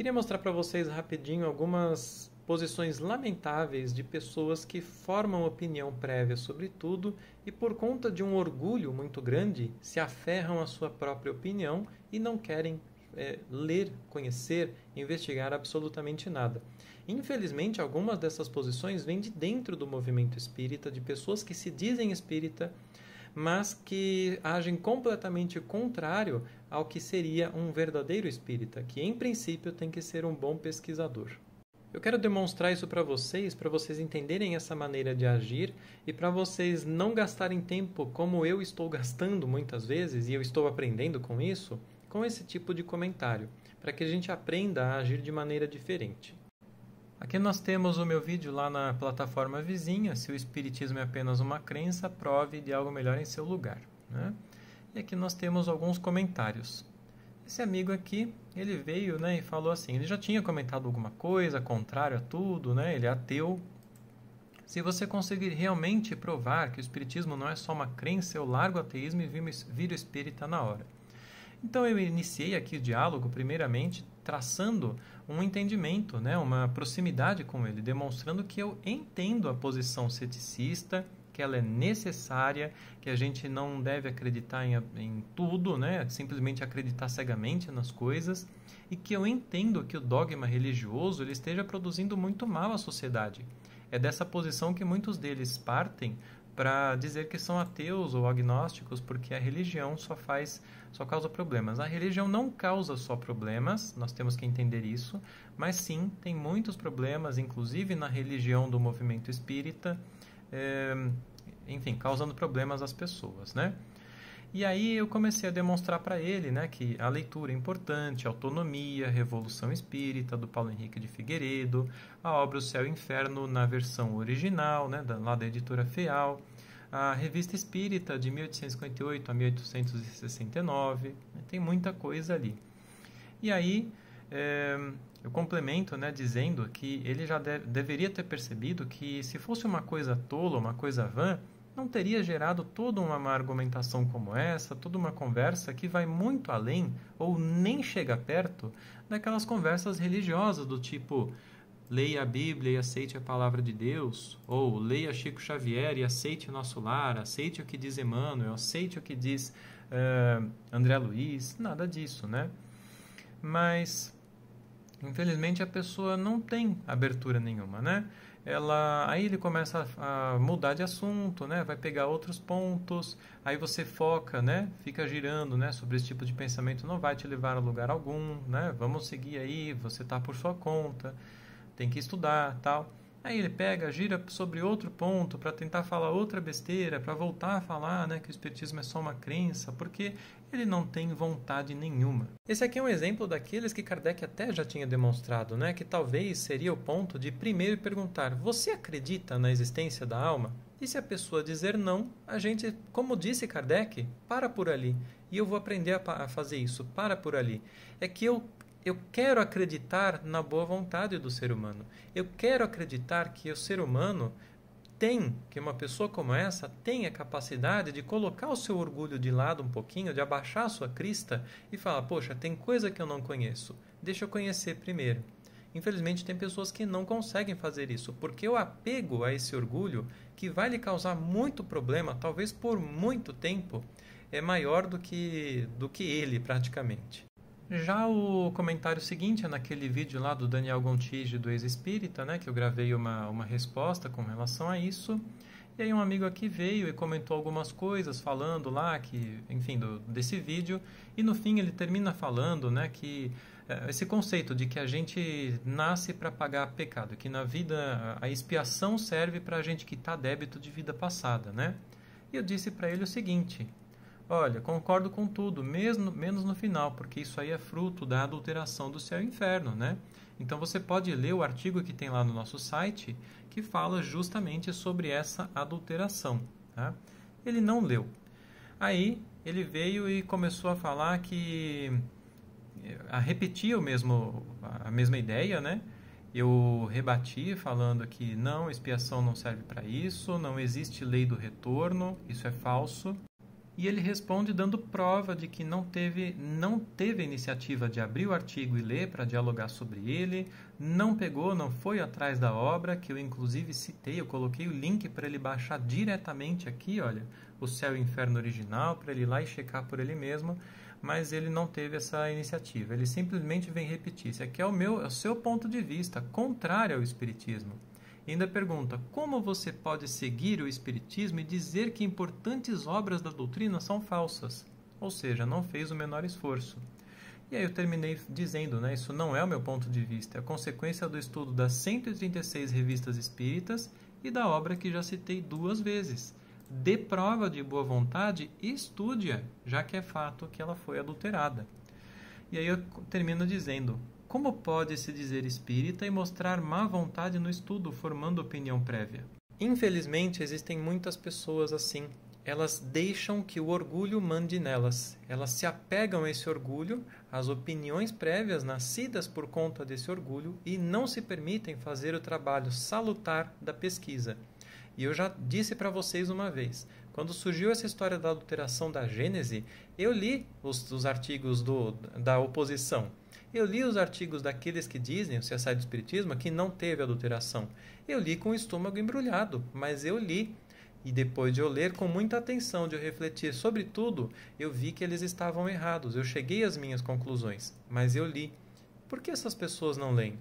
Queria mostrar para vocês rapidinho algumas posições lamentáveis de pessoas que formam opinião prévia sobre tudo e, por conta de um orgulho muito grande, se aferram à sua própria opinião e não querem ler, conhecer, investigar absolutamente nada. Infelizmente, algumas dessas posições vêm de dentro do movimento espírita, de pessoas que se dizem espírita, mas que agem completamente contrário ao que seria um verdadeiro espírita, que em princípio tem que ser um bom pesquisador. Eu quero demonstrar isso para vocês entenderem essa maneira de agir e para vocês não gastarem tempo como eu estou gastando muitas vezes, e eu estou aprendendo com isso, com esse tipo de comentário, para que a gente aprenda a agir de maneira diferente. Aqui nós temos o meu vídeo lá na plataforma vizinha, se o espiritismo é apenas uma crença, prove de algo melhor em seu lugar, né? E aqui nós temos alguns comentários. Esse amigo aqui, ele veio, né, e falou assim, ele já tinha comentado alguma coisa, contrário a tudo, né, ele é ateu. Se você conseguir realmente provar que o espiritismo não é só uma crença, eu largo o ateísmo e viro espírita na hora. Então eu iniciei aqui o diálogo, primeiramente, traçando um entendimento, né, uma proximidade com ele, demonstrando que eu entendo a posição ceticista, que ela é necessária, que a gente não deve acreditar em tudo, né, simplesmente acreditar cegamente nas coisas, e que eu entendo que o dogma religioso ele esteja produzindo muito mal à sociedade. É dessa posição que muitos deles partem para dizer que são ateus ou agnósticos, porque a religião só causa problemas. A religião não causa só problemas, nós temos que entender isso, mas sim, tem muitos problemas, inclusive na religião do movimento espírita, enfim, causando problemas às pessoas, né? E aí eu comecei a demonstrar para ele, né, que a leitura é importante, a autonomia, a Revolução Espírita, do Paulo Henrique de Figueiredo, a obra O Céu e o Inferno na versão original, né, lá da editora Feal, a Revista Espírita de 1858 a 1869, tem muita coisa ali. E aí eu complemento, né, dizendo que ele já deveria ter percebido que se fosse uma coisa tola, uma coisa vã, não teria gerado toda uma argumentação como essa, toda uma conversa que vai muito além ou nem chega perto daquelas conversas religiosas do tipo leia a Bíblia e aceite a palavra de Deus, ou leia Chico Xavier e aceite o nosso lar, aceite o que diz Emmanuel, aceite o que diz André Luiz, nada disso, né? Mas infelizmente a pessoa não tem abertura nenhuma, né? Aí ele começa a mudar de assunto, né? Vai pegar outros pontos, aí você foca, né? Fica girando, né? Sobre esse tipo de pensamento, não vai te levar a lugar algum, né? Vamos seguir aí, você está por sua conta, tem que estudar, tal. Aí ele pega, gira sobre outro ponto para tentar falar outra besteira, para voltar a falar, né, que o espiritismo é só uma crença, porque ele não tem vontade nenhuma. Esse aqui é um exemplo daqueles que Kardec até já tinha demonstrado, né, que talvez seria o ponto de primeiro perguntar: você acredita na existência da alma? E se a pessoa dizer não, a gente, como disse Kardec, para por ali. E eu vou aprender a fazer isso, para por ali. É que eu quero acreditar na boa vontade do ser humano. Eu quero acreditar que o ser humano que uma pessoa como essa tem a capacidade de colocar o seu orgulho de lado um pouquinho, de abaixar a sua crista e falar, poxa, tem coisa que eu não conheço, deixa eu conhecer primeiro. Infelizmente tem pessoas que não conseguem fazer isso, porque o apego a esse orgulho, que vai lhe causar muito problema, talvez por muito tempo, é maior do que ele praticamente. Já o comentário seguinte é naquele vídeo lá do Daniel Gontijo do Ex-Espírita, né, que eu gravei uma resposta com relação a isso. E aí um amigo aqui veio e comentou algumas coisas falando lá, enfim, desse vídeo. E no fim ele termina falando, né, que esse conceito de que a gente nasce para pagar pecado, que na vida a expiação serve para a gente quitar débito de vida passada, né? E eu disse para ele o seguinte: olha, concordo com tudo, menos no final, porque isso aí é fruto da adulteração do céu e inferno, né? Então você pode ler o artigo que tem lá no nosso site, que fala justamente sobre essa adulteração, tá? Ele não leu. Aí ele veio e começou a falar a repetir a mesma ideia, né? Eu rebati falando que não, expiação não serve para isso, não existe lei do retorno, isso é falso. E ele responde dando prova de que não teve a iniciativa de abrir o artigo e ler para dialogar sobre ele, não foi atrás da obra, que eu inclusive citei, eu coloquei o link para ele baixar diretamente aqui, olha, o Céu e o Inferno original, para ele ir lá e checar por ele mesmo, mas ele não teve essa iniciativa. Ele simplesmente vem repetir. Esse aqui é o seu ponto de vista, contrário ao Espiritismo. E ainda pergunta, como você pode seguir o Espiritismo e dizer que importantes obras da doutrina são falsas? Ou seja, não fez o menor esforço. E aí eu terminei dizendo, isso não é o meu ponto de vista, é a consequência do estudo das 136 revistas espíritas e da obra que já citei 2 vezes. Dê prova de boa vontade e estude-a, já que é fato que ela foi adulterada. E aí eu termino dizendo, como pode se dizer espírita e mostrar má vontade no estudo, formando opinião prévia? Infelizmente, existem muitas pessoas assim. Elas deixam que o orgulho mande nelas. Elas se apegam a esse orgulho, às opiniões prévias nascidas por conta desse orgulho e não se permitem fazer o trabalho salutar da pesquisa. E eu já disse para vocês uma vez, quando surgiu essa história da adulteração da Gênese, eu li os artigos da oposição. Eu li os artigos daqueles que dizem, o CSI do Espiritismo, que não teve adulteração. Eu li com o estômago embrulhado, mas eu li. E depois de eu ler com muita atenção, de eu refletir sobre tudo, eu vi que eles estavam errados. Eu cheguei às minhas conclusões, mas eu li. Por que essas pessoas não leem?